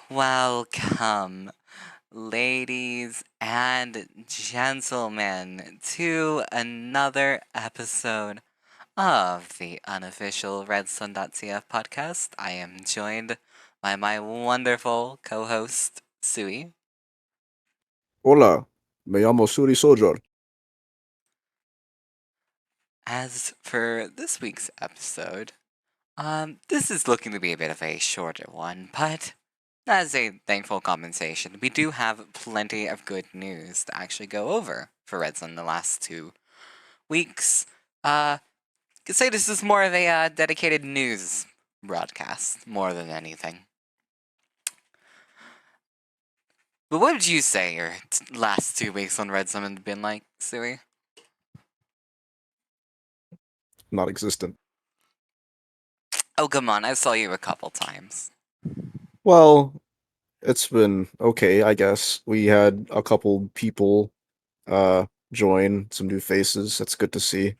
Welcome, ladies and gentlemen, to another episode of the unofficial Redsun.cf podcast. I am joined by my wonderful co host, Sui. Hola, me llamo Suri Sojor. As for this week's episode, this is looking to be a bit of a shorter one, but as a thankful compensation, we do have plenty of good news to actually go over for Redsun the last 2 weeks. Could say this is more of a dedicated news broadcast, more than anything. But what would you say your last 2 weeks on Redsun have been like, Sui? Not existent. Oh, come on, I saw you a couple times. Well, it's been okay, I guess. We had a couple people join, some new faces. That's good to see.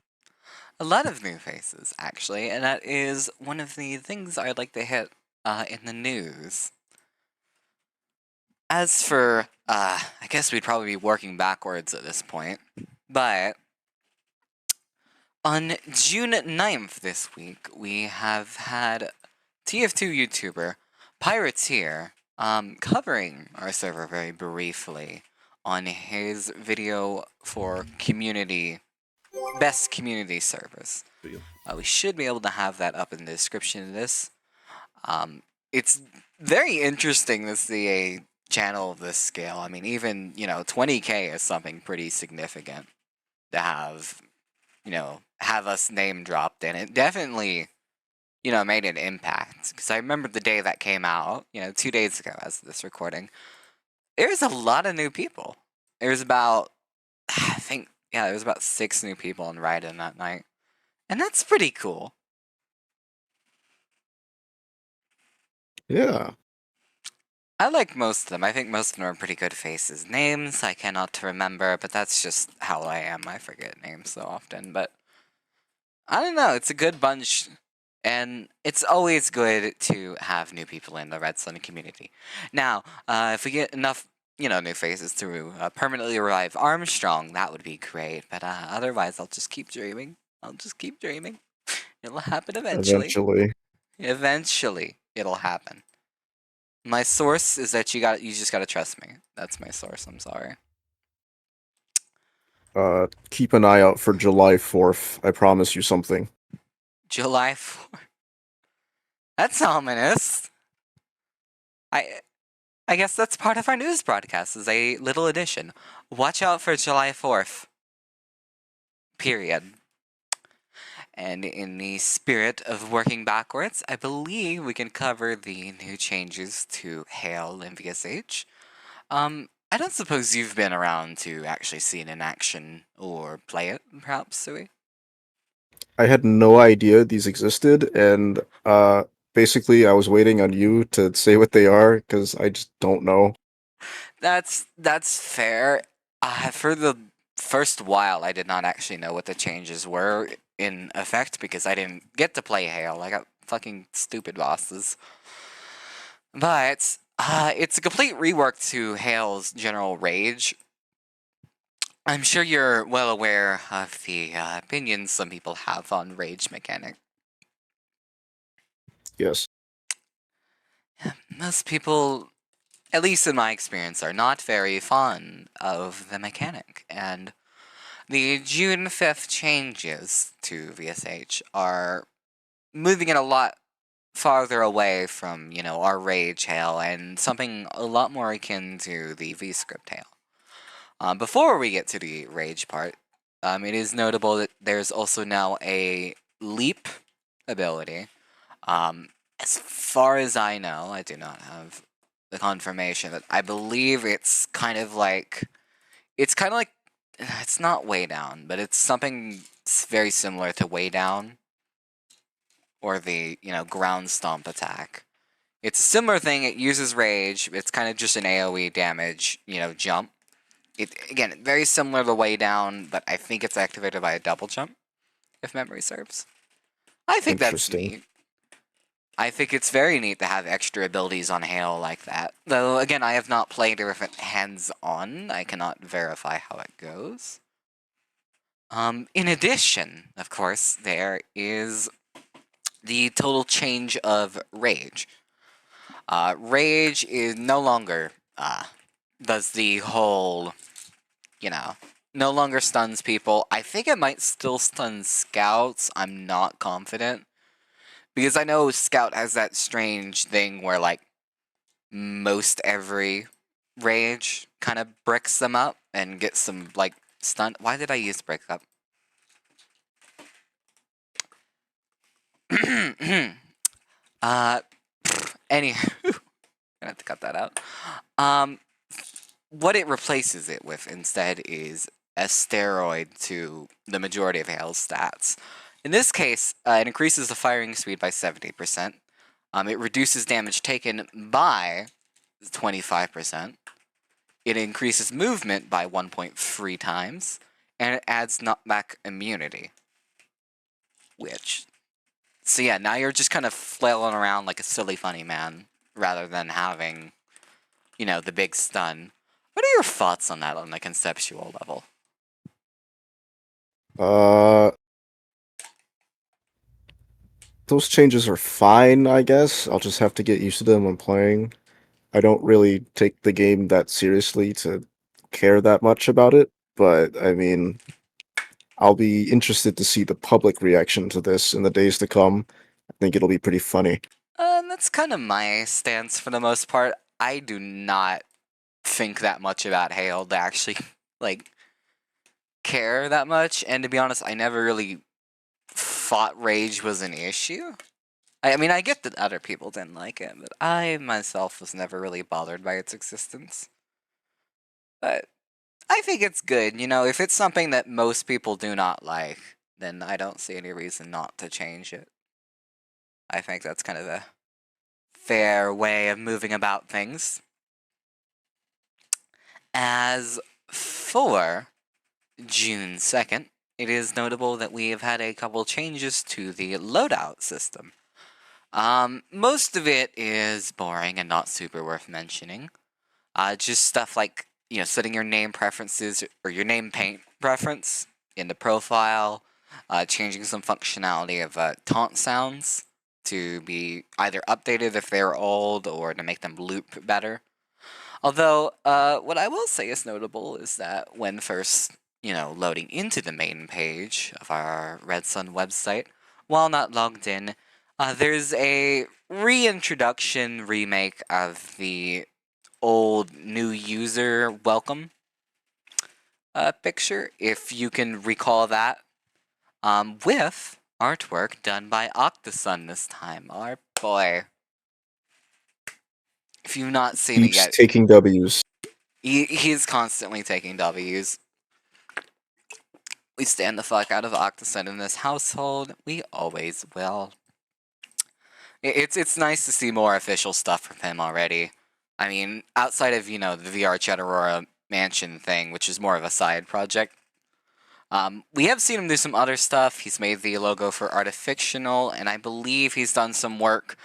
A lot of new faces, actually, and that is one of the things I'd like to hit in the news. As for, I guess we'd probably be working backwards at this point, but on June 9th this week, we have had TF2 YouTuber Pirateer covering our server very briefly on his video for best community servers. We should be able to have that up in the description of this. It's very interesting to see a channel of this scale. I mean, even 20K is something pretty significant to have us name dropped, and it definitely made an impact. Because I remember the day that came out, 2 days ago, as of this recording. There's a lot of new people. There's about, I think, there was about 6 new people on Raiden that night, and that's pretty cool. Yeah. I like most of them. I think most of them are pretty good faces. Names I cannot remember, but that's just how I am. I forget names so often, but I don't know. It's a good bunch, and it's always good to have new people in the Redsun community. Now, if we get enough, new faces to permanently revive Armstrong, that would be great. But otherwise, I'll just keep dreaming. I'll just keep dreaming. It'll happen eventually. Eventually. Eventually, it'll happen. My source is that you just gotta trust me. That's my source. I'm sorry. Keep an eye out for July 4th. I promise you something. July 4th. That's ominous. I I guess that's part of our news broadcast, is a little addition. Watch out for July 4th. Period. And in the spirit of working backwards, I believe we can cover the new changes to Hail and VSH. I don't suppose you've been around to actually see it in action or play it, perhaps, Sui? I had no idea these existed, and basically I was waiting on you to say what they are, because I just don't know. That's fair. For the first while, I did not actually know what the changes were in effect because I didn't get to play Hail. I got fucking stupid bosses. But it's a complete rework to Hail's general rage. I'm sure you're well aware of the opinions some people have on rage mechanic. Yes. Most people, at least in my experience, are not very fond of the mechanic, and the June 5th changes to VSH are moving it a lot farther away from, our Rage Hail and something a lot more akin to the VScript Hail. Before we get to the Rage part, it is notable that there's also now a Leap ability. As far as I know, I do not have the confirmation, but I believe it's kind of like it's not way down, but it's something very similar to way down or the ground stomp attack. It's a similar thing. It uses rage. It's kind of just an AOE damage jump. It again very similar to way down, but I think it's activated by a double jump, if memory serves. I think that's Interesting. neat. I think it's very neat to have extra abilities on Halo like that. Though, again, I have not played it with it hands-on. I cannot verify how it goes. In addition, of course, there is the total change of Rage. Rage is no longer does the whole, you know, no longer stuns people. I think it might still stun scouts. I'm not confident. Because I know Scout has that strange thing where, like, most every Rage kind of bricks them up and gets some, like, stun. Why did I use brick up? uh, anywho, gonna have to cut that out. Um, what it replaces it with instead is a steroid to the majority of Hale's stats. In this case, it increases the firing speed by 70%. It reduces damage taken by 25%. It increases movement by 1.3 times, and it adds knockback immunity. So yeah, now you're just kind of flailing around like a silly funny man, rather than having, the big stun. What are your thoughts on that on the conceptual level? Uh, those changes are fine, I guess. I'll just have to get used to them when playing. I don't really take the game that seriously to care that much about it, but I mean, I'll be interested to see the public reaction to this in the days to come. I think it'll be pretty funny. That's kind of my stance for the most part. I do not think that much about Hale to actually, like, care that much, and to be honest, I never really thought Rage was an issue. I mean, I get that other people didn't like it, but I myself was never really bothered by its existence. But I think it's good. If it's something that most people do not like, then I don't see any reason not to change it. I think that's kind of a fair way of moving about things. As for June 2nd, it is notable that we have had a couple changes to the loadout system. Most of it is boring and not super worth mentioning. Just stuff like, setting your name preferences or your name paint preference in the profile, changing some functionality of taunt sounds to be either updated if they're old or to make them loop better. Although, what I will say is notable is that when first, loading into the main page of our Redsun website, while not logged in, there's a reintroduction remake of the old new user welcome picture, if you can recall that, with artwork done by Octosun this time. Our boy. If you've not seen it Keeps yet, taking W's. he's constantly taking W's. We stand the fuck out of Octosun in this household. We always will. It's nice to see more official stuff from him already. I mean, outside of, the VR Chat Aurora Mansion thing, which is more of a side project, we have seen him do some other stuff. He's made the logo for Artifictional, and I believe he's done some work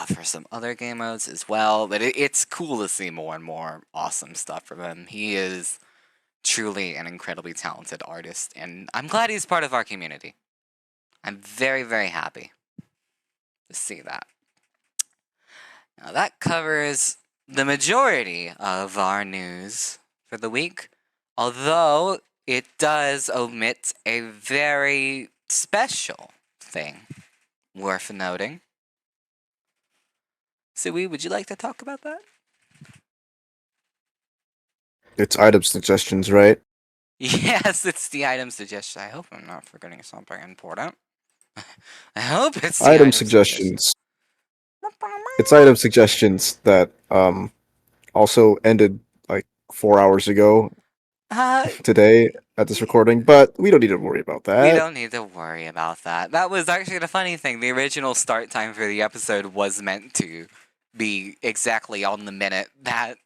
for some other game modes as well. But it's cool to see more and more awesome stuff from him. He is truly an incredibly talented artist, and I'm glad he's part of our community. I'm very, very happy to see that. Now, that covers the majority of our news for the week, although it does omit a very special thing worth noting. Sui, would you like to talk about that? It's item suggestions, right? Yes, it's the item suggestion. I hope I'm not forgetting something important. I hope it's the Item item suggestion. suggestions. It's item suggestions that also ended like 4 hours ago Uh, today at this recording, but we don't need to worry about we that. don't need to worry about that. That was actually the funny thing. The original start time for the episode was meant to be exactly on the minute that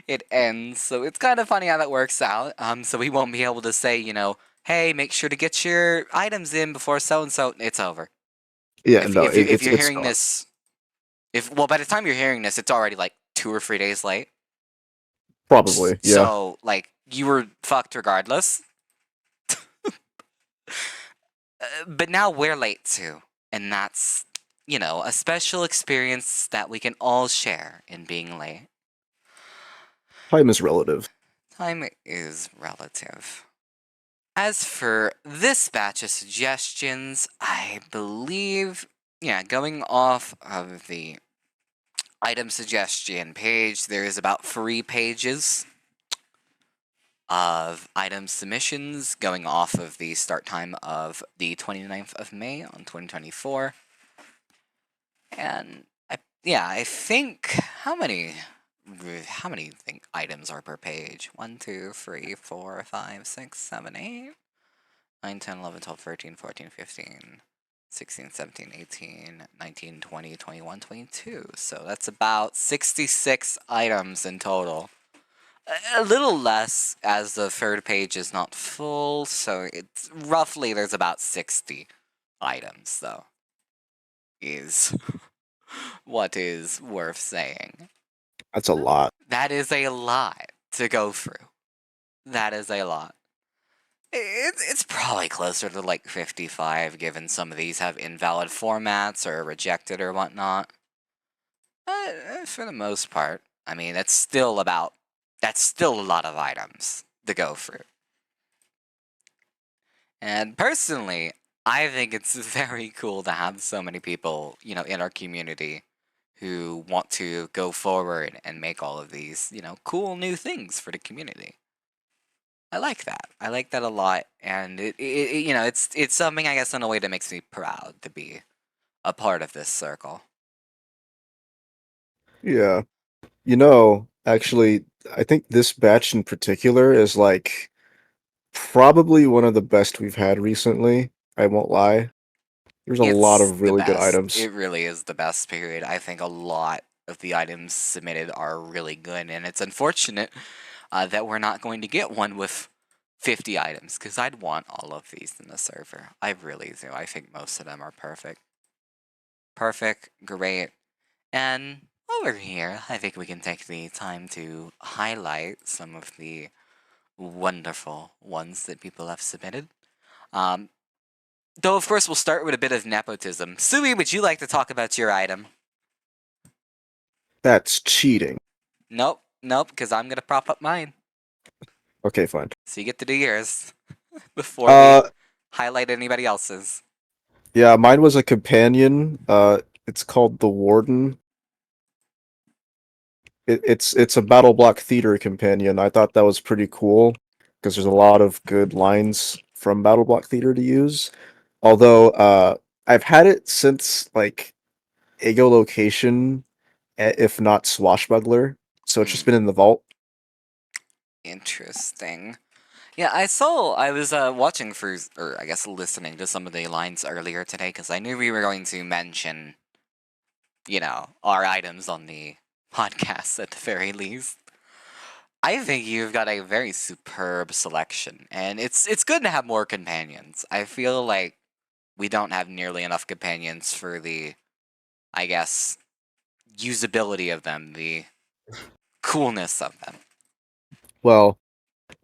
it ends. So it's kind of funny how that works out. So we won't be able to say, hey, make sure to get your items in before so and so. It's over. Yeah, If no, if you if it's you're it's hearing gone. this If well, by the time you're hearing this, it's already like 2 or 3 days late. Probably, yeah. So like you were fucked regardless. But now we're late too, and that's a special experience that we can all share in being late. Time is relative. Time is relative. As for this batch of suggestions, I believe, yeah, going off of the item suggestion page, there is about 3 pages of item submissions going off of the start time of the 29th of May on 2024. And I think how many items are per page? 1, 2, 3, 4, 5, 6, 7, 8, 9, 10, 11, 12, 13, 14, 15, 16, 17, 18, 19, 20, 21, 22. So that's about 66 items in total. A little less as the third page is not full, so it's roughly there's about 60 items, though, is what is worth saying. That's a lot. That is a lot to go through. That is a lot. It's probably closer to like 55, given some of these have invalid formats or are rejected or whatnot. But for the most part, I mean, that's still a lot of items to go through. And personally, I think it's very cool to have so many people, in our community who want to go forward and make all of these, cool new things for the community. I like that. I like that a lot, and it's something I guess in a way that makes me proud to be a part of this circle. Yeah. Actually, I think this batch in particular is like probably one of the best we've had recently. I won't lie. There's a lot It's of the really good best. items. It really is the best period. I think a lot of the items submitted are really good, and it's unfortunate that we're not going to get one with 50 items, because I'd want all of these in the server. I really do. I think most of them are perfect. Perfect, great. And over here, I think we can take the time to highlight some of the wonderful ones that people have submitted. Um, though, of course, we'll start with a bit of nepotism. Sui, would you like to talk about your item? That's cheating. Nope, nope, because I'm going to prop up mine. Okay, fine. So you get to do yours before we Uh, highlight anybody else's. yeah, mine was a companion. It's called the Warden. It's a battle block theater companion. I thought that was pretty cool because there's a lot of good lines from battle block theater to use. Although I've had it since like echolocation, if not swashbuckler. So it's just Hmm, been in the vault. interesting. Yeah, I was watching for, or I guess listening to some of the lines earlier today, because I knew we were going to mention, our items on the podcast at the very least. I think you've got a very superb selection, and it's good to have more companions. I feel like we don't have nearly enough companions for the, I guess, usability of them, the coolness of them. Well,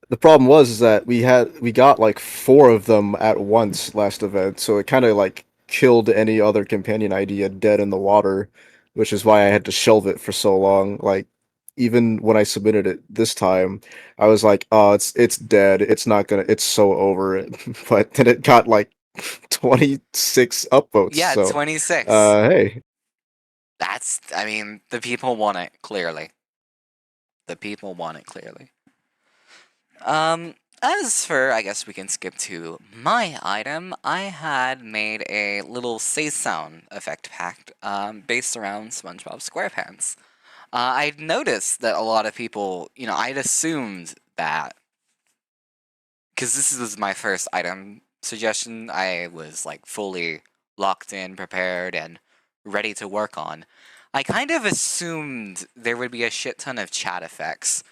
the problem was is that we got like four of them at once last event, so it kind of like killed any other companion idea dead in the water, which is why I had to shelve it for so long. Like even when I submitted it this time, I was like, "Oh, it's dead. It's so over it." But then it got like 26 upvotes. Yeah, So, 26. hey, I mean, the people want it, clearly. The people want it, clearly. As for, I guess we can skip to my item, I had made a little say sound effect pack, based around SpongeBob SquarePants. I'd noticed that a lot of people, I'd assumed that, because this was my first item suggestion, I was like fully locked in, prepared, and ready to work on. I kind of assumed there would be a shit ton of chat effects,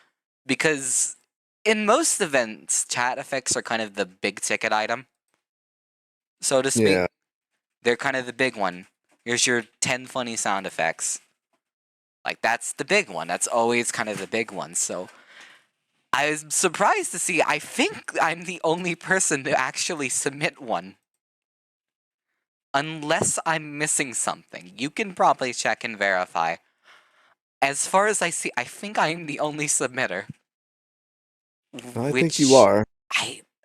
because in most events, chat effects are kind of the big ticket item, so to speak. yeah, They're kind of the big one. Here's your 10 funny sound effects. Like that's the big one. That's always kind of the big one. So I was surprised to see. I think I'm the only person to actually submit one. Unless I'm missing something. You can probably check and verify. As far as I see, I think I'm the only submitter. I think you Which are.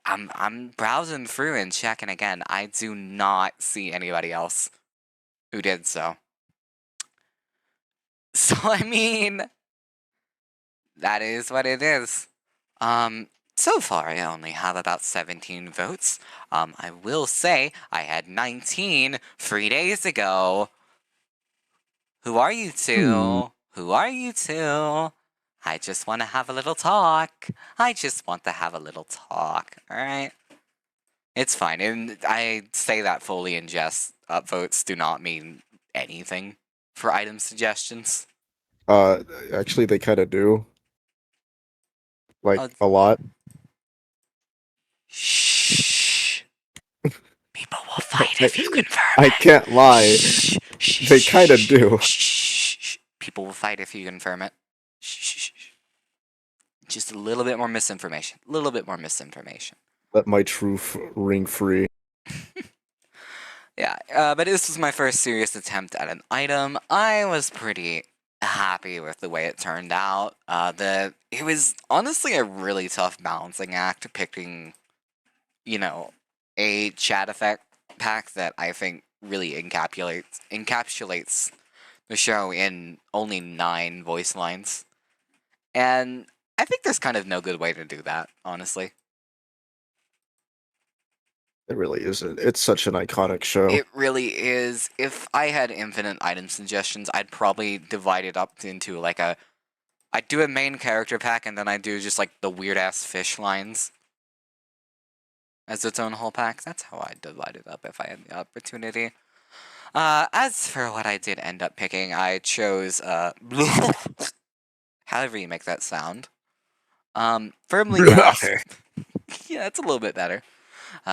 I'm browsing through and checking again. I do not see anybody else who did so. So I mean, that is what it is. So far I only have about 17 votes. I will say I had 19 3 days ago. Who are you Hmm. two? Who are you two? I just want to have a little talk. I just want to have a little talk, alright? It's fine, and I say that fully in jest. Upvotes do not mean anything for item suggestions. Uh, Actually, they kind of do, like Oh, a lot. shh. People will fight if you confirm I it. can't lie. Shh, shh, They kind of shh, do. shh, shh, shh. People will fight if you confirm it. Shh, shh, shh. Just a little bit more misinformation. A little bit more misinformation. Let my truth ring free. Yeah, but this was my first serious attempt at an item. I was pretty happy with the way it turned out. It was honestly a really tough balancing act picking, you know, a chat effect pack that I think really encapsulates the show in only 9 voice lines. And I think there's kind of no good way to do that, honestly. It really isn't. It's such an iconic show. It really is. If I had infinite item suggestions, I'd probably divide it up into like a. I'd do a main character pack and then I'd do just like the weird ass fish lines as its own whole pack. That's how I'd divide it up if I had the opportunity. As for what I did end up picking, I chose however you make that sound. Firmly grasp. Yeah, it's a little bit better.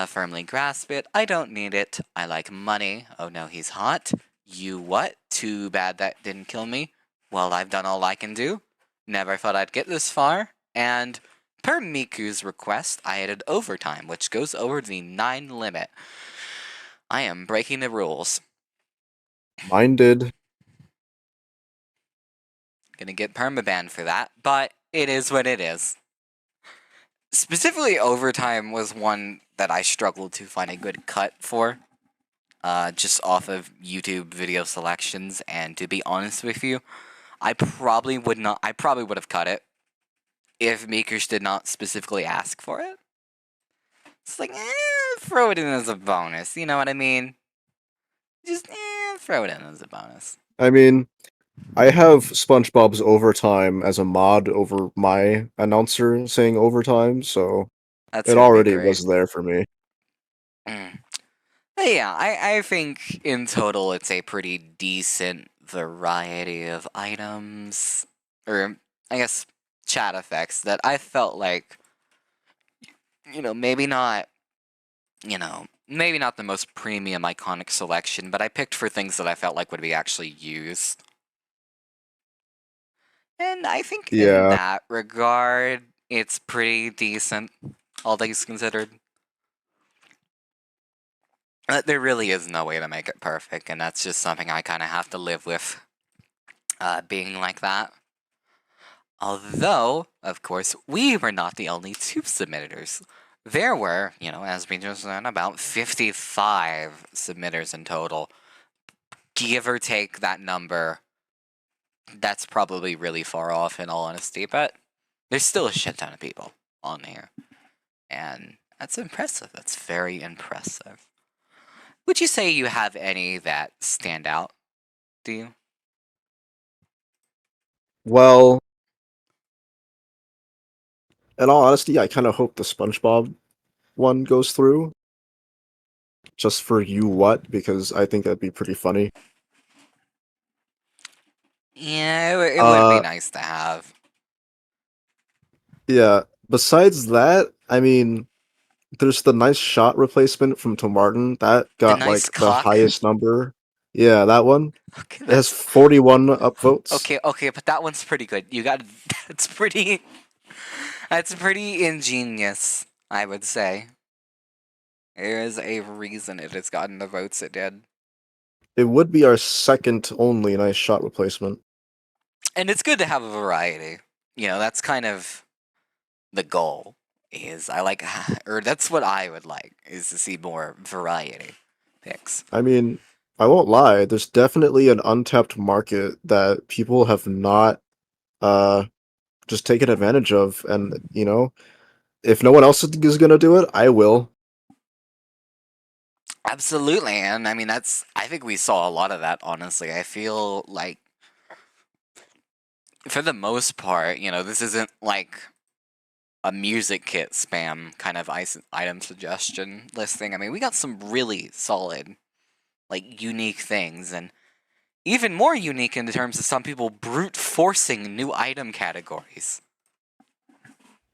Firmly grasp it. I don't need it. I like money. Oh no, he's hot. You what? Too bad that didn't kill me. Well, I've done all I can do. Never thought I'd get this far. And per Miku's request, I added overtime, which goes over the 9 limit. I am breaking the rules. Mine did. Gonna get permabanned for that, but it is what it is. Specifically, overtime was one that I struggled to find a good cut for. Just off of YouTube video selections, and to be honest with you, I probably would not. I probably would have cut it if makers did not specifically ask for it. It's like, throw it in as a bonus. You know what I mean? Just throw it in as a bonus. I mean, I have SpongeBob's overtime as a mod over my announcer saying overtime, so That's it gonna be already great. was there for me. Mm. But yeah, I think in total it's a pretty decent variety of items, or I guess chat effects that I felt like, maybe not, maybe not the most premium iconic selection, but I picked for things that I felt like would be actually used. And I think in Yeah. that regard, it's pretty decent, all things considered. There really is no way to make it perfect, and that's just something I kind of have to live with, being like that. Although, of course, we were not the only 2 submitters. There were, as we just said, about 55 submitters in total. Give or take that number, that's probably really far off in all honesty, but there's still a shit ton of people on here. And that's impressive. That's very impressive. Would you say you have any that stand out? Do you? Well, in all honesty, I kind of hope the SpongeBob one goes through, just for you what, because I think that'd be pretty funny. Yeah, it would be Uh, nice to have. yeah. Besides that, I mean, there's the nice shot replacement from Tom Martin that The got nice like the cock. highest number. Yeah, that one. Okay, It has that's 41 upvotes. okay, but that one's pretty good. You got that's that's pretty ingenious, I would say. There is a reason it has gotten the votes it did. It would be our second only nice shot replacement. And it's good to have a variety. That's kind of the goal. Is I like, or that's what I would like, is to see more variety picks. I mean, I won't lie, there's definitely an untapped market that people have not uh just taken advantage of, and if no one else is gonna do it, I will. Absolutely, and I mean I think we saw a lot of that. Honestly, I feel like for the most part, this isn't like a music kit spam kind of item suggestion listing. I mean, we got some really solid, like, unique things, and even more unique in terms of some people brute forcing new item categories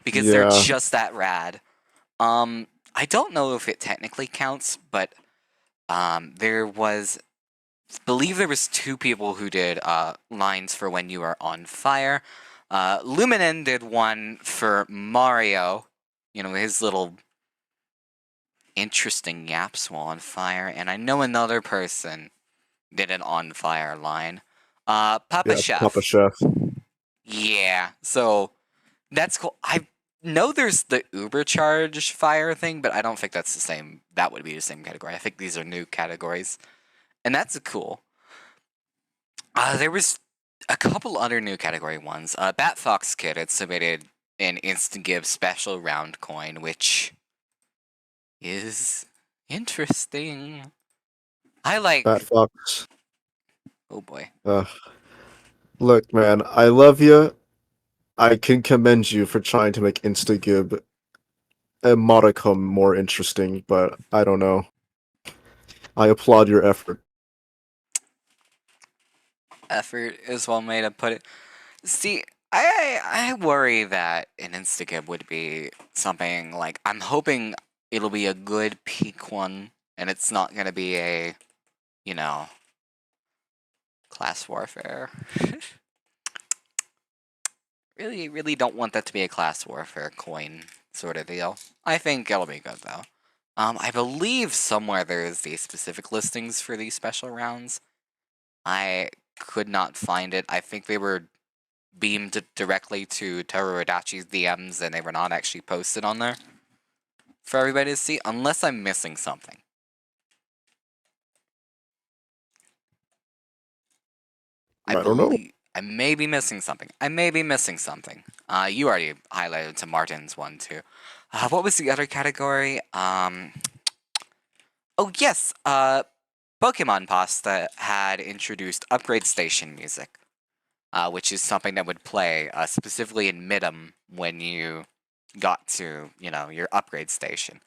because they're Yeah, just that rad. I don't know if it technically counts, but there was, believe there was two people who did lines for when you are on fire. Luminen did one for Mario, his little interesting yaps while on fire, and I know another person did an on fire line. Papa yeah, Papa Chef. Chef. Yeah, so that's cool. I know there's the Uber charge fire thing, but I don't think that's the same. That would be the same category. I think these are new categories, and that's cool. There was a couple other new category ones. Bat Fox Kid had submitted an Instant Give special round coin, which is interesting. I Fat like. Fox. Oh boy. Uh, Look, man, I love you. I can commend you for trying to make Instagib a modicum more interesting, but I don't know. I applaud your effort. Effort is one way to put it. See, I worry that an Instagib would be something like, I'm hoping it'll be a good peak one, and it's not gonna be a, you know, class warfare. Really, really don't want that to be a class warfare coin sort of deal. I think it'll be good though. I believe somewhere there is the specific listings for these special rounds. I could not find it. I think they were beamed directly to Teruadachi's DMs and they were not actually posted on there for everybody to see, unless I'm missing something. I I don't know. believe I may be missing something. I may be missing something. You already highlighted to Martin's one too. What was the other category? Oh yes. Pokemon Pasta had introduced upgrade station music, which is something that would play specifically in Midam when you got to your upgrade station.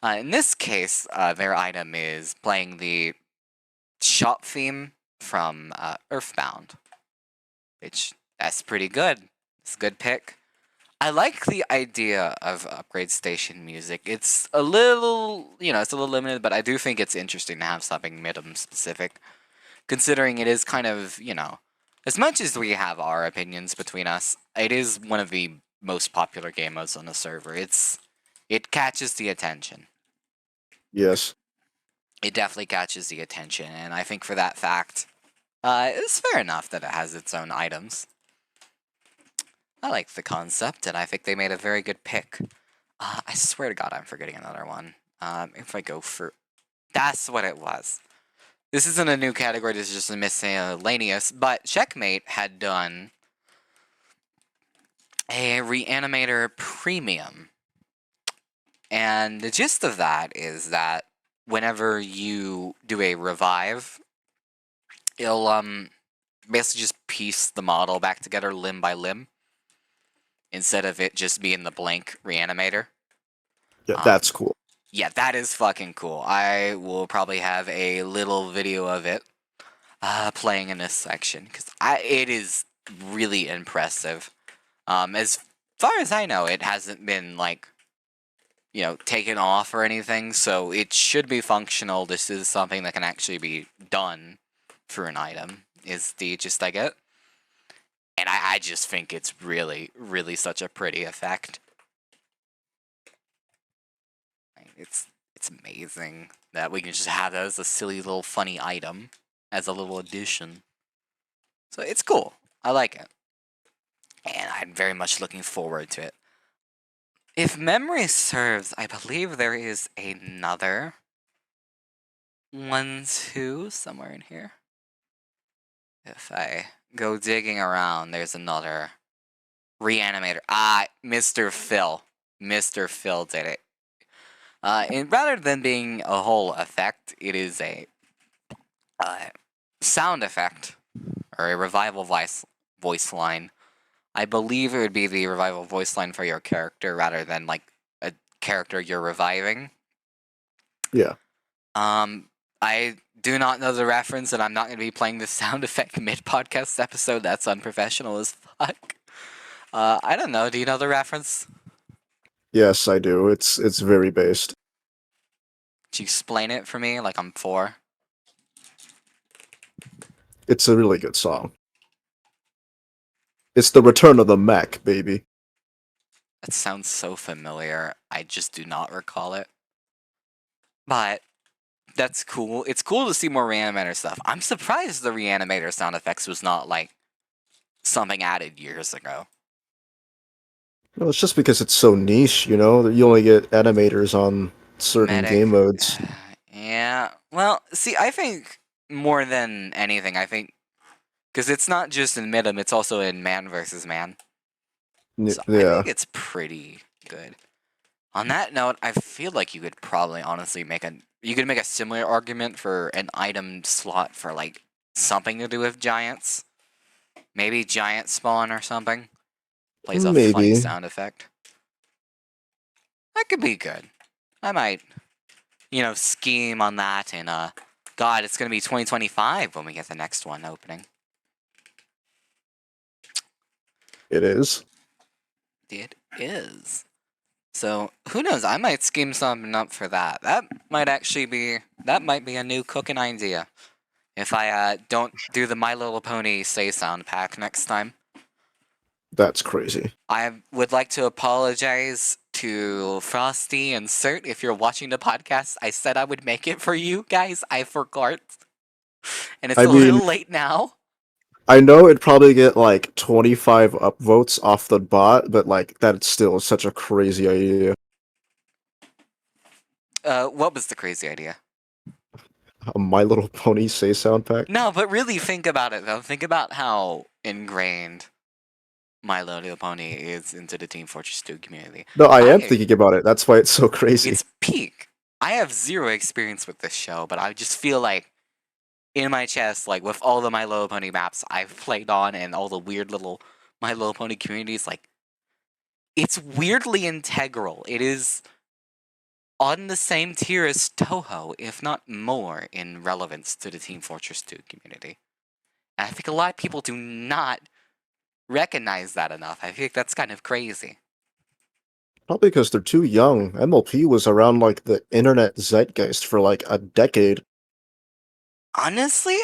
In this case, their item is playing the shop theme from Earthbound, which that's pretty good. It's a good pick. I like the idea of upgrade station music. It's a little, it's a little limited, but I do think it's interesting to have something Midam specific, considering it is kind of, as much as we have our opinions between us, it is one of the most popular game modes on the server. It catches the attention. Yes. It definitely catches the attention, and I think for that fact, it's fair enough that it has its own items. I like the concept, and I think they made a very good pick. I swear to God, I'm forgetting another one. If I go for... That's what it was. This isn't a new category, this is just a miscellaneous, but Checkmate had done a Reanimator Premium. And the gist of that is that whenever you do a revive, it'll basically just piece the model back together limb by limb instead of it just being the blank Reanimator. Yeah, Um, that's cool. yeah, that is fucking cool. I will probably have a little video of it playing in this section because it is really impressive. As far as I know, it hasn't been like taken off or anything, so it should be functional. This is something that can actually be done for an item is the gist I get. And I just think it's really, really such a pretty effect. It's amazing that we can just have that as a silly little funny item as a little addition. So it's cool. I like it. And I'm very much looking forward to it. If memory serves, I believe there is another one too somewhere in here. If I go digging around, there's another reanimator. Mr. Phil. Mr. Phil did it. And rather than being a whole effect, it is a sound effect or a revival voice line. I believe it would be the revival voice line for your character rather than like a character you're reviving. Yeah. I do not know the reference, and I'm not going to be playing this sound effect mid podcast episode. That's unprofessional as fuck. I don't know. Do you know the reference? Yes, I do. It's very based. Could you explain it for me? Like I'm 4. It's a really good song. It's the return of the Mac, baby. That sounds so familiar. I just do not recall it. But that's cool. It's cool to see more Reanimator stuff. I'm surprised the Reanimator sound effects was not like something added years ago. Well, it's just because it's so niche, you know, that you only get animators on certain game Medic. modes. Yeah. Well, see, I think more than anything, I think because it's not just in Midem, it's also in Man versus Man. So I Yeah, think it's pretty good. On that note, I feel like you could probably honestly make a similar argument for an item slot for like something to do with giants. Maybe giant spawn or something. Plays a funny maybe. sound effect. That could be good. I might, scheme on that and God, it's gonna be 2025 when we get the next one opening. It is. It is. So who knows? I might scheme something up for that. That might be a new cooking idea. If I don't do the My Little Pony Say Sound pack next time. That's crazy. I would like to apologize to Frosty and Cert if you're watching the podcast. I said I would make it for you guys. I forgot. And it's I a mean, little late now. I know it'd probably get like 25 upvotes off the bot, but like that's still such a crazy idea. What was the crazy idea? A My Little Pony Say Sound pack? No, but really think about it though. Think about how ingrained My Little Pony is into the Team Fortress 2 community. No, I am thinking about it. That's why it's so crazy. It's peak. I have zero experience with this show, but I just feel like in my chest, like with all the My Little Pony maps I've played on and all the weird little My Little Pony communities, like it's weirdly integral. It is on the same tier as Toho, if not more, in relevance to the Team Fortress 2 community. And I think a lot of people do not recognize that enough. I think that's kind of crazy. Probably because they're too young. MLP was around like the internet zeitgeist for like a decade. Honestly,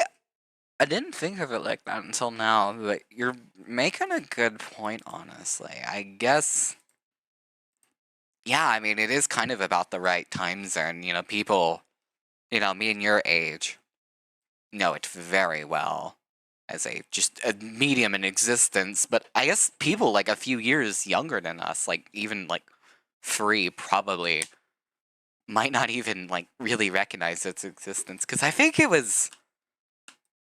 I didn't think of it like that until now, but you're making a good point, honestly. I guess, yeah, I mean, it is kind of about the right time zone. People, me and your age know it very well as just a medium in existence, but I guess people like a few years younger than us, like even like 3 probably might not even like really recognize its existence because I think it was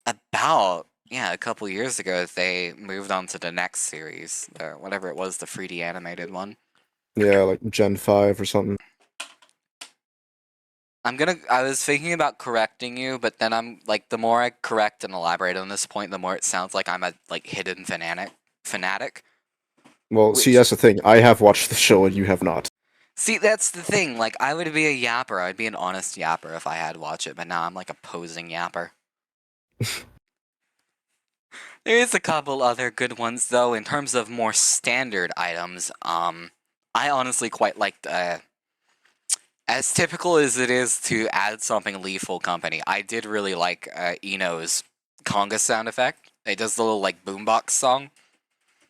about a couple years ago they moved on to the next series, or whatever it was, the 3D animated one. Yeah, like Gen 5 or something. I was thinking about correcting you, but then I'm like, the more I correct and elaborate on this point, the more it sounds like I'm a like hidden fanatic. Well, see, Which, that's the thing. I have watched the show and you have not. see, that's the thing. Like, I would be a yapper. I'd be an honest yapper if I had watched it, but now I'm like a posing yapper. There is a couple other good ones though, in terms of more standard items. I honestly quite liked. As typical as it is to add something lethal company, I did really like Eno's conga sound effect. It does the little like boombox song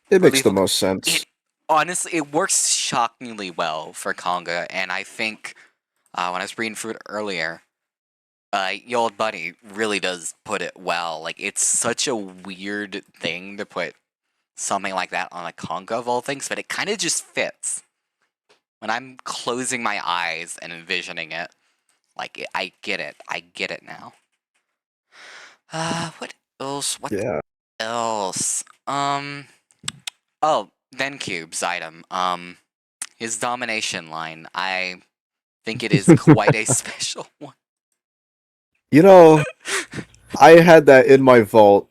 It for makes the lethal. most It sense. honestly it works shockingly well for conga, and I think when I was reading through it earlier, your old buddy really does put it well. Like it's such a weird thing to put something like that on a conga of all things, but it kind of just fits. When I'm closing my eyes and envisioning it, I get it. I get it now. What else? What Yeah. else? Oh, then Cube's item. His domination line. I think it is quite a special one. You know, I had that in my vault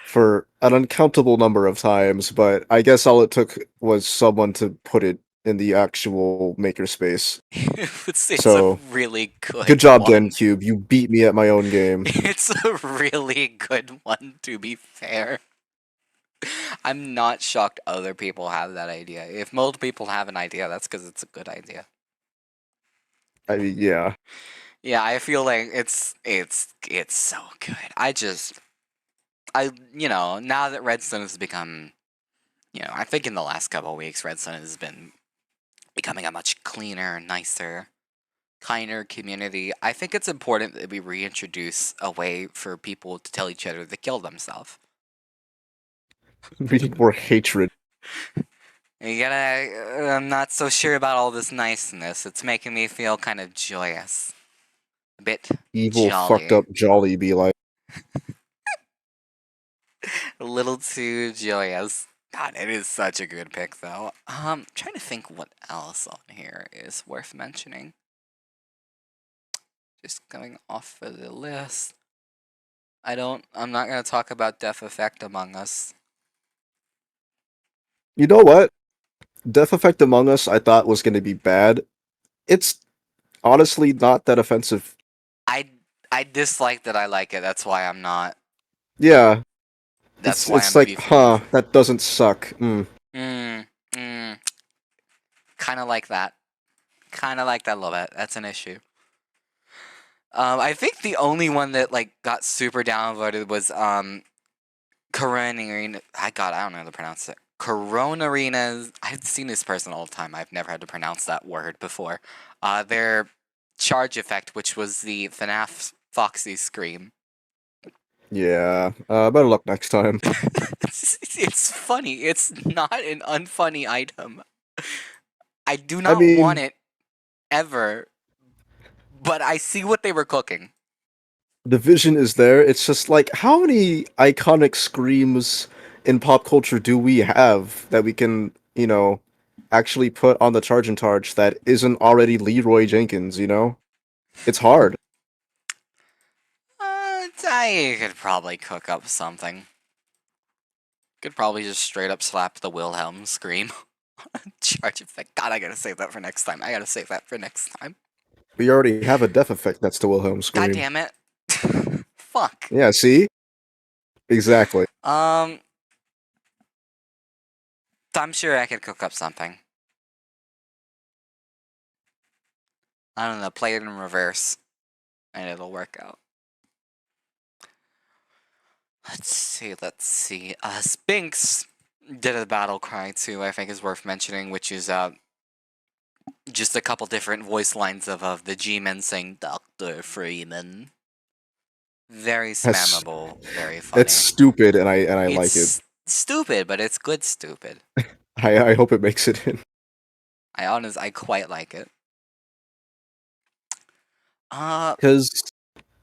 for an uncountable number of times, but I guess all it took was someone to put it in the actual makerspace. It's a So, really good good job, Den one. Cube. You beat me at my own game. It's a really good one, to be fair. I'm not shocked other people have that idea. If most people have an idea, that's because it's a good idea. I mean, yeah. Yeah, I feel like it's so good. Now that Redstone has become, I think in the last couple of weeks, Redstone has been becoming a much cleaner, nicer, kinder community. I think it's important that we reintroduce a way for people to tell each other to kill themselves. We need more hatred. I'm not so sure about all this niceness. It's making me feel kind of joyous. A bit Evil, fucked jolly. up, jolly be like. A little too joyous. God, it is such a good pick, though. Trying to think what else on here is worth mentioning. Just going off of the list. I'm not gonna talk about Death Effect Among Us. You know what? Death Effect Among Us I thought was going to be bad. It's honestly not that offensive. I I dislike that I like it. That's why I'm not. Yeah, That's why it's I'm like, beefing. huh, that doesn't suck. Mm, mm, kind of like that. Kind of like that a little bit. That's an issue. I think the only one that like got super downvoted was Coronarina. I don't know how to pronounce it. Coronarinas. I've seen this person all the time. I've never had to pronounce that word before. Their charge effect, which was the FNAF Foxy Scream. Yeah, better luck next time. It's funny. It's not an unfunny item. I do I not want mean, it ever, but I see what they were cooking. the vision is there. It's just like, how many iconic screams in pop culture do we have that we can, actually put on the charge and charge that isn't already Leroy Jenkins, you know? It's hard. I could probably cook up something. Could probably just straight up slap the Wilhelm scream. Charge effect. God, I gotta save that for next time. I gotta save that for next time. We already have a death effect that's the Wilhelm God scream. damn it. Fuck. Yeah, see? Exactly. Um, I'm sure I could cook up something. I don't know, play it in reverse, and it'll work out. Let's see. Spinks did a battle cry too, I think is worth mentioning, which is just a couple different voice lines of the G-Men saying Dr. Freeman. Very That's spammable, very it's funny. stupid and I like it. It's stupid, but it's good stupid. I hope it makes it in. I quite like it. Uh, Cuz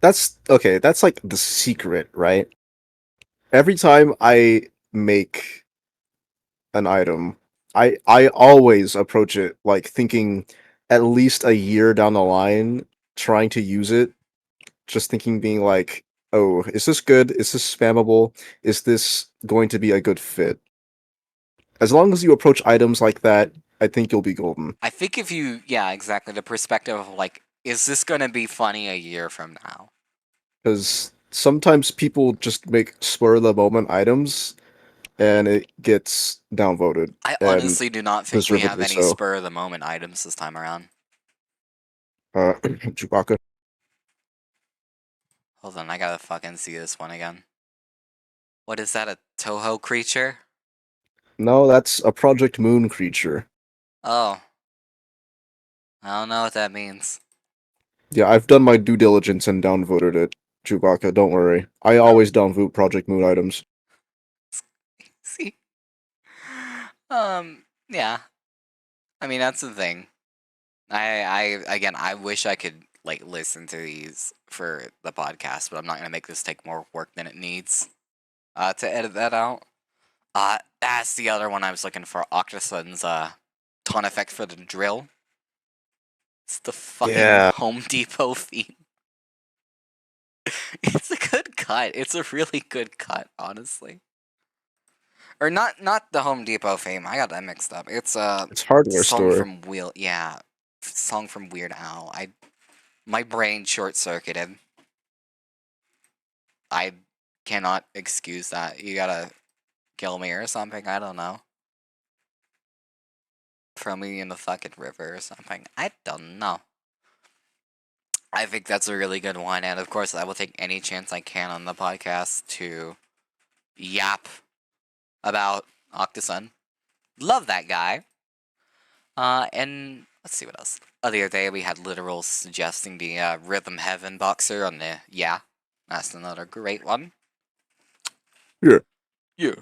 that's okay, that's like the secret, right? Every time I make an item, I always approach it like thinking at least a year down the line trying to use it, just thinking being like, "Oh, is this good? Is this spammable? Is this going to be a good fit?" As long as you approach items like that, I think you'll be golden. I think if you, yeah, exactly, the perspective of like, is this gonna be funny a year from now? Because sometimes people just make spur of the moment items and it gets downvoted, I and honestly do not think we have deservedly any so. spur of the moment items this time around. Chewbacca. Hold on, I gotta fucking see this one again. What is that, a Toho creature? No, that's a Project Moon creature. Oh, I don't know what that means. Yeah, I've done my due diligence and downvoted it, Chewbacca, don't worry. I always downvote Project Moon items. See? Yeah. I mean, that's the thing. I again, I wish I could like listen to these for the podcast, but I'm not gonna make this take more work than it needs. To edit that out. That's the other one I was looking for. Octosun's ton effect for the drill. It's the fucking Yeah, Home Depot theme. It's a good cut. It's a really good cut, honestly. Or not the Home Depot theme. I got that mixed up. It's a it's hardware song store. from song from Weird Al. My brain short circuited. I cannot excuse that. You gotta kill me or something. I don't know. Throw me in the fucking river or something. I don't know. I think that's a really good one, and of course, I will take any chance I can on the podcast to yap about Octosun. Love that guy. And let's see what else. Other day we had literal suggesting the Rhythm Heaven boxer on the That's another great one. Yeah. Yeah.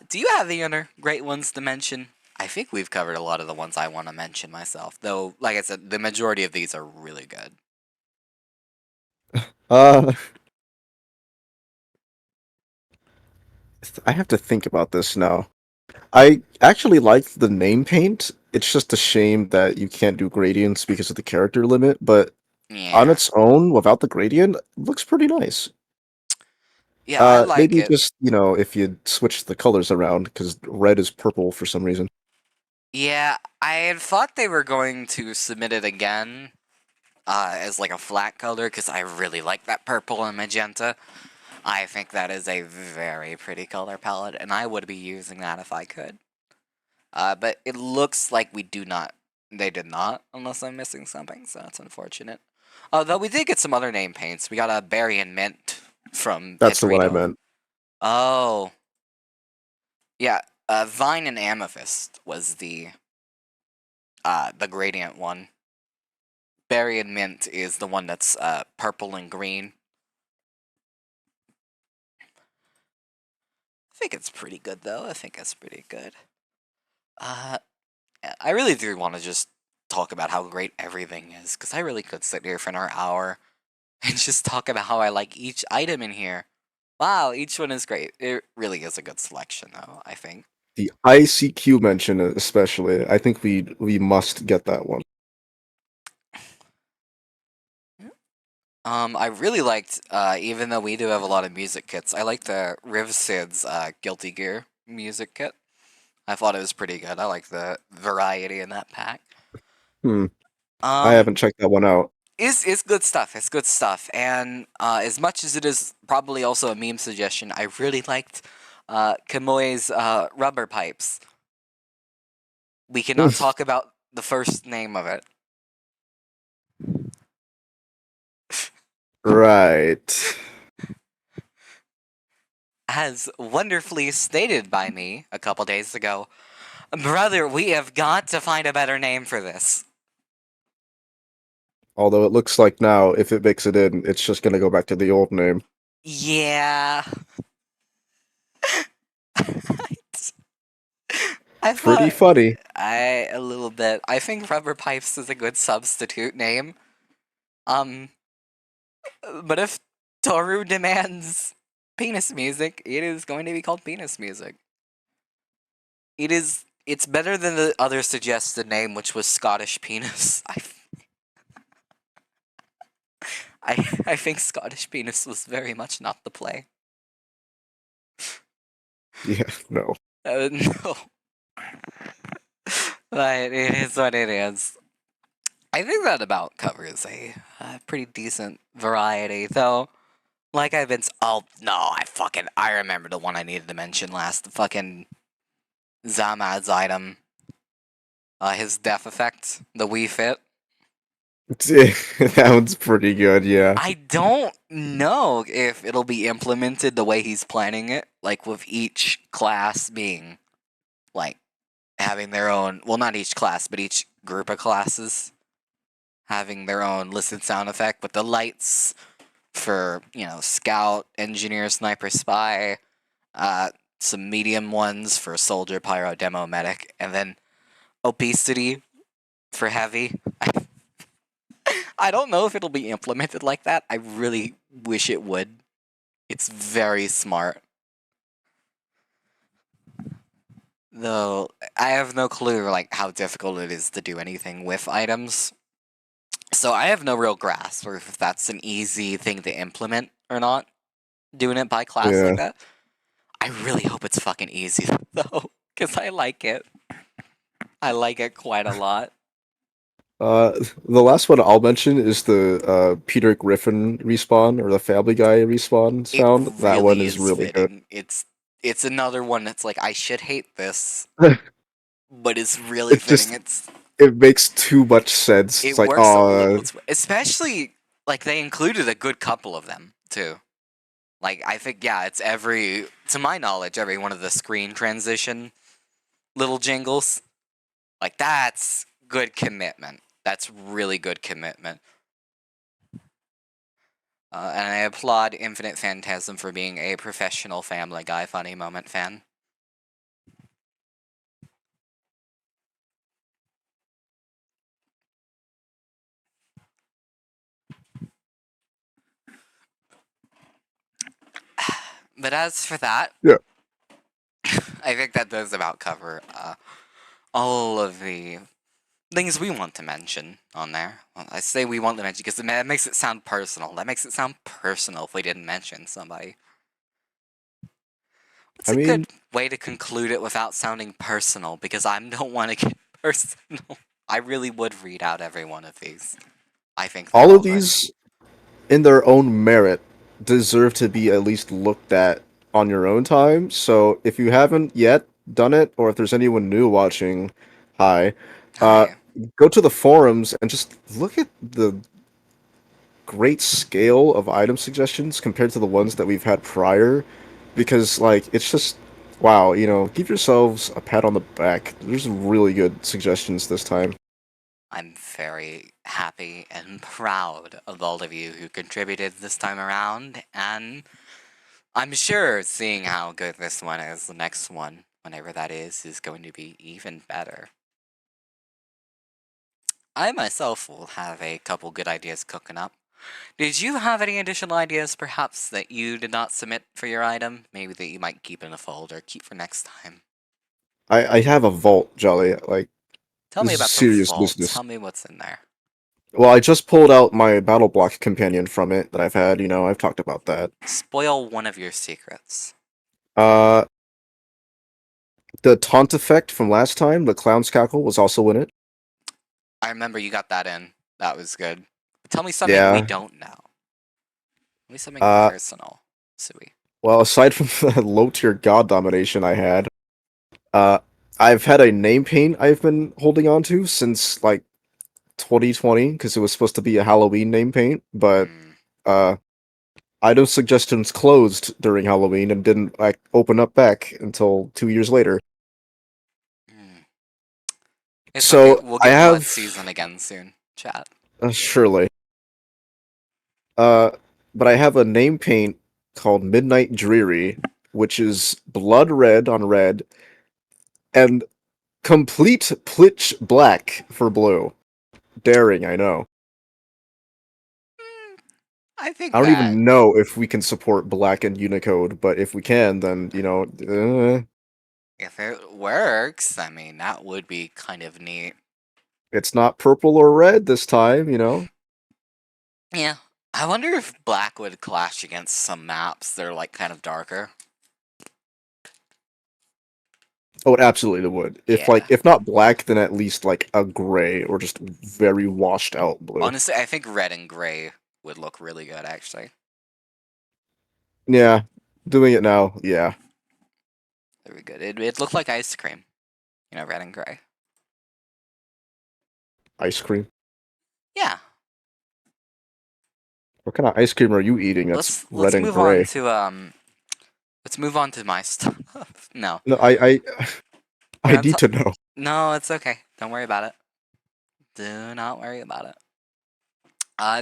Do you have any other great ones to mention? I think we've covered a lot of the ones I want to mention myself, though. Like I said, the majority of these are really good. Uh, I have to think about this now. I actually like the name paint. It's just a shame that you can't do gradients because of the character limit, but on Yeah, its own, without the gradient, it looks pretty nice. yeah, I like Maybe it. just, if you switch the colors around, because red is purple for some reason. Yeah, I had thought they were going to submit it again as like a flat color because I really like that purple and magenta. I think that is a very pretty color palette, and I would be using that if I could. But it looks like we do not. They did not, unless I'm missing something, so that's unfortunate. Though we did get some other name paints. We got a berry and mint from That's the one I Pedrito. meant. Oh, yeah. Vine and amethyst was the gradient one. Berry and mint is the one that's purple and green. I think it's pretty good though. I think it's pretty good. Uh, I really do want to just talk about how great everything is, because I really could sit here for another hour and just talk about how I like each item in here. Wow, each one is great. It really is a good selection, though, I think. The ICQ mention, especially. I think we must get that one. I really liked, even though we do have a lot of music kits, I like the Rivsid's Guilty Gear music kit. I thought it was pretty good. I like the variety in that pack. Hmm. I Um, haven't checked that one out. it's good stuff. It's good stuff. And as much as it is probably also a meme suggestion, I really liked Kamoe's rubber pipes. We cannot talk about the first name of it. Right. As wonderfully stated by me a couple days ago, brother, we have got to find a better name for this. Although it looks like now, if it makes it in, it's just gonna go back to the old name. Yeah. I Pretty thought funny. a little bit. I think rubber pipes is a good substitute name. Um, but if Toru demands penis music, it is going to be called penis music. It's better than the other suggested name, which was Scottish penis. I think Scottish penis was very much not the play. Yeah, no. No. But it is what it is. I think that about covers a pretty decent variety, though. Like I've been. Oh no! I remember the one I needed to mention last. The fucking Zamad's item. His death effect, the Wii Fit. That one's pretty good, yeah. I don't know if it'll be implemented the way he's planning it, like with each class being like having their own, well, not each class, but each group of classes having their own listed sound effect, but the lights for, scout, engineer, sniper, spy, uh, some medium ones for soldier, pyro, demo, medic, and then obesity for heavy. I don't know if it'll be implemented like that. I really wish it would. It's very smart. Though I have no clue like how difficult it is to do anything with items. So I have no real grasp or if that's an easy thing to implement or not, doing it by class like Yeah. that. I really hope it's fucking easy though, because I like it. I like it quite a lot. Uh, the last one I'll mention is the Peter Griffin respawn or the Family Guy respawn It sound. That one really is is really good. fitting. It's another one that's like I should hate this, but it's really It fitting. just it makes too much sense. It's It like, works a little, especially like they included a good couple of them too. Like I think yeah, it's to my knowledge, every one of the screen transition little jingles. Like that's good commitment. That's really good commitment. And I applaud Infinite Phantasm for being a professional Family Guy funny moment fan. But as for that, yeah. I think that does about cover all of the things we want to mention on there. Well, I say we want to mention because that makes it sound personal. That makes it sound personal if we didn't mention somebody. What's I a mean, good way to conclude it without sounding personal? Because I don't want to get personal. I really would read out every one of these. I think they're all all of good. these, in their own merit, deserve to be at least looked at on your own time. So if you haven't yet done it, or if there's anyone new watching, hi, uh, Hi. go to the forums and just look at the great scale of item suggestions compared to the ones that we've had prior, because like it's just wow, give yourselves a pat on the back. There's really good suggestions this time. I'm very happy and proud of all of you who contributed this time around, and I'm sure seeing how good this one is, the next one, whenever that is going to be even better. I myself will have a couple good ideas cooking up. Did you have any additional ideas, perhaps, that you did not submit for your item? Maybe that you might keep in a folder, keep for next time? I have a vault, Jolly. Like Tell this me is about the serious vault. business. Tell me what's in there. Well, I just pulled out my battle block companion from it that I've had. I've talked about that. Spoil one of your secrets. Uh, the taunt effect from last time, the clown's cackle, was also in it. I remember you got that in. That was good. Tell me something we Yeah. don't know. Tell me something Uh, personal, Sui. well, aside from the low tier god domination I had, uh, I've had a name paint I've been holding on to since like 2020 because it was supposed to be a Halloween name paint, but Hmm. uh, item suggestions closed during Halloween and didn't like open up back until 2 years later. Hmm. It's okay. So We'll I get Blood have Season again soon. Chat. surely, uh, but I have a name paint called Midnight Dreary, which is blood red on red and complete pitch black for blue. Daring, I know. Hmm. I I think don't that even know if we can support black and Unicode, but if we can, then if it works, I mean, that would be kind of neat. it's not purple or red this time. Yeah. I wonder if black would clash against some maps that are like kind of darker. Oh, it absolutely would. If Yeah. like if not black, then at least like a gray or just very washed out blue. Honestly, I think red and gray would look really good, actually. Yeah, doing it now. Yeah, Very good. It looked like ice cream, red and gray. ice cream. Yeah. What kind of ice cream are you eating that's red Let's and move on gray? to let's move on to my stuff. No, No, I we're I not. need to know. No, it's okay. Don't worry about it. Do not worry about it.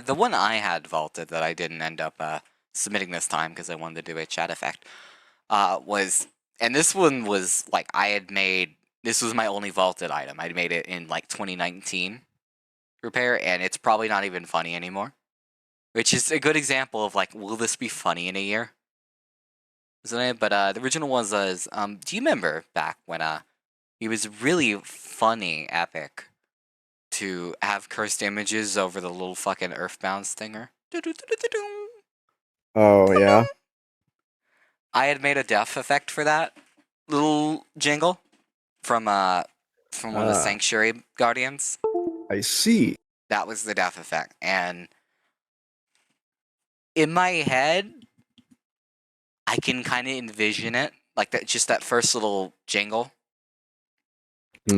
The one I had vaulted that I didn't end up submitting this time because I wanted to do a chat effect was, and this one was like I had made. This was my only vaulted item. I'd made it in like 2019 repair, and it's probably not even funny anymore. Which is a good example of like, will this be funny in a year? Isn't it? But the original one was, do you remember back when it was really funny, epic to have cursed images over the little fucking Earthbound stinger? Oh yeah. I had made a death effect for that little jingle from one of the Uh, Sanctuary Guardians. I see. That was the death effect, and in my head, I can kind of envision it like that. Just that first little jingle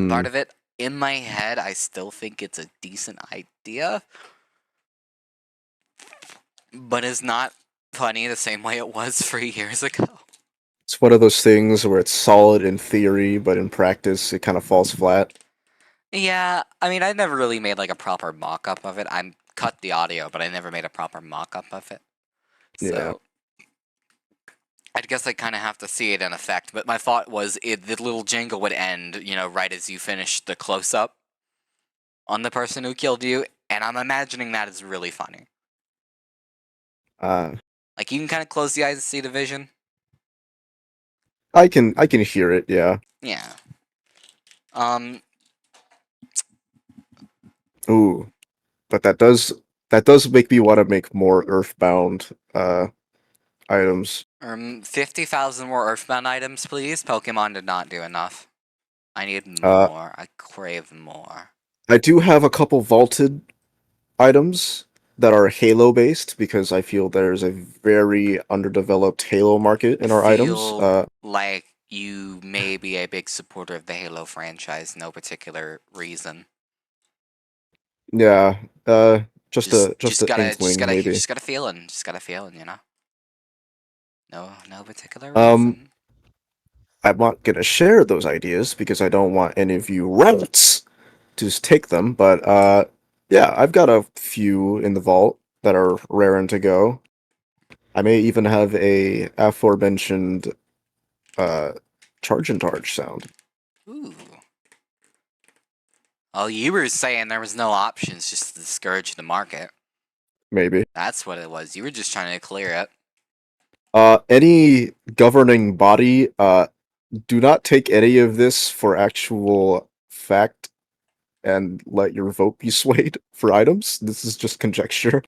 part Hmm. of it. In my head, I still think it's a decent idea, but it's not funny the same way it was 3 years ago. It's one of those things where it's solid in theory, but in practice it kind of falls flat. Yeah, I mean, I never really made like a proper mock up of it. I cut the audio, but I never made a proper mock up of it. Yeah. So I guess I kind of have to see it in effect. But my thought was the little jingle would end, right as you finish the close up on the person who killed you, and I'm imagining that is really funny. Uh, Like you can kind of close the eyes and see the vision. I can hear it. Yeah. Yeah. Um, Ooh, but that does make me want to make more Earthbound items. 50,000 more Earthbound items, please. Pokemon did not do enough. I need Uh, more. I crave more. I do have a couple vaulted items that are Halo based because I feel there's a very underdeveloped Halo market I in our items. feel like you may be a big supporter of the Halo franchise, no particular reason. Yeah, just Just, a just just an gotta, just inkling gotta, maybe. just gotta feeling, just gotta feeling. No, no particular Um, reason. I'm not gonna share those ideas because I don't want any of you rats to just take them. But yeah, I've got a few in the vault that are raring to go. I may even have a aforementioned uh charge and targe sound, Ooh. Oh, you were saying there was no options just to discourage the market. maybe. That's what it was. You were just trying to clear it. Any governing body, do not take any of this for actual fact and let your vote be swayed for items. This is just conjecture.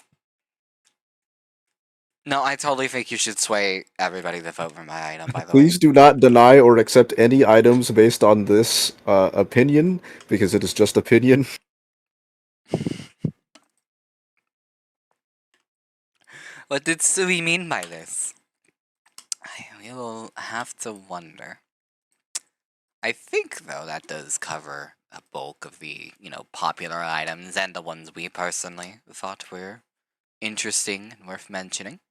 No, I totally think you should sway everybody to vote for my item, by the way. Please do not deny or accept any items based on this opinion, because it is just opinion. What did Sui mean by this? We will have to wonder. I think, though, that does cover a bulk of the, popular items and the ones we personally thought were interesting and worth mentioning.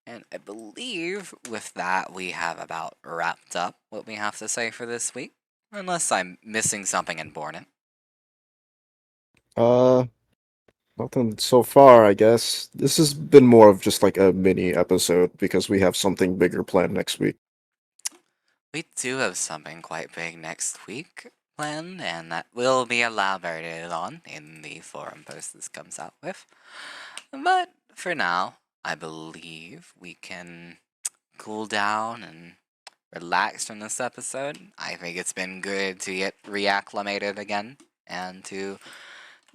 And I believe with that, we have about wrapped up what we have to say for this week. Unless I'm missing something important. Uh, Nothing so far, I guess. This has been more of just like a mini episode because we have something bigger planned next week. We do have something quite big next week planned, and that will be elaborated on in the forum post this comes out with. But for now, I believe we can cool down and relax from this episode. I think it's been good to get reacclimated again and to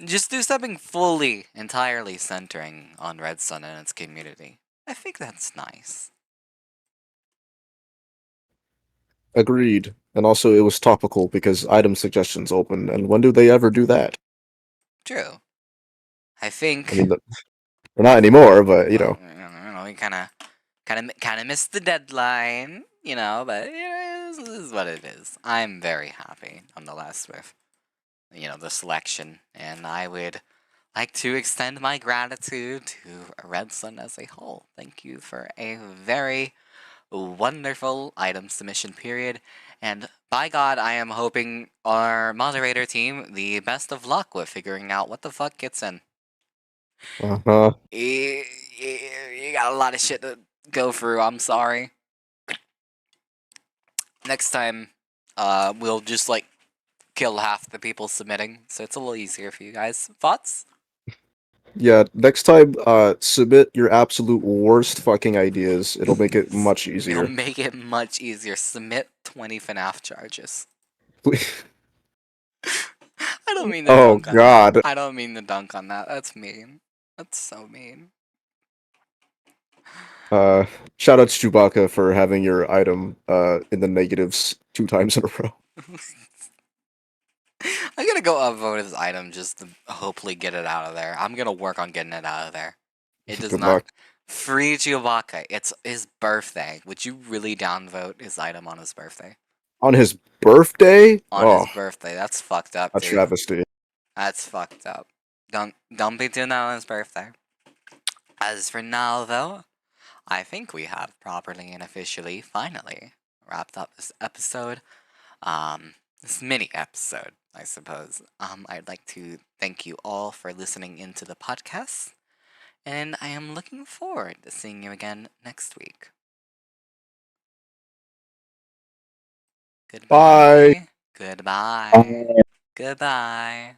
just do something fully, entirely centering on Redsun and its community. I think that's nice. Agreed. And also, it was topical because item suggestions open, and when do they ever do that? True. I I think. mean, they're not anymore, but you Well, know. we kind of missed the deadline, but this is what it is. I'm very happy, nonetheless, with the selection, and I would like to extend my gratitude to Redsun as a whole. Thank you for a very wonderful item submission period. And by God, I am hoping our moderator team the best of luck with figuring out what the fuck gets in. Uh-huh. You, you got a lot of shit to go through. I'm sorry. Next time, we'll just like kill half the people submitting, so it's a little easier for you guys. Thoughts? Yeah, next time, submit your absolute worst fucking ideas. It'll make it much It'll easier. make it much easier. Submit 20 FNAF charges. I don't mean to Oh dunk on that. God. I don't mean to dunk on that. That's mean. That's so mean. Uh, Shout out to Chewbacca for having your item in the negatives 2 times in a row. I'm gonna go upvote his item just to hopefully get it out of there. I'm gonna work on getting it out of there. It does Good not. luck. Free Chewbacca. It's his birthday. Would you really downvote his item on his birthday? On his birthday? On his Oh, birthday. That's fucked up, a dude. travesty. That's fucked up. Don't be doing that on his birthday. As for now, though, I think we have properly and officially, finally, wrapped up this episode. This mini episode, I suppose. I'd like to thank you all for listening into the podcast, and I am looking forward to seeing you again next week. Bye. Goodbye. Goodbye. Goodbye.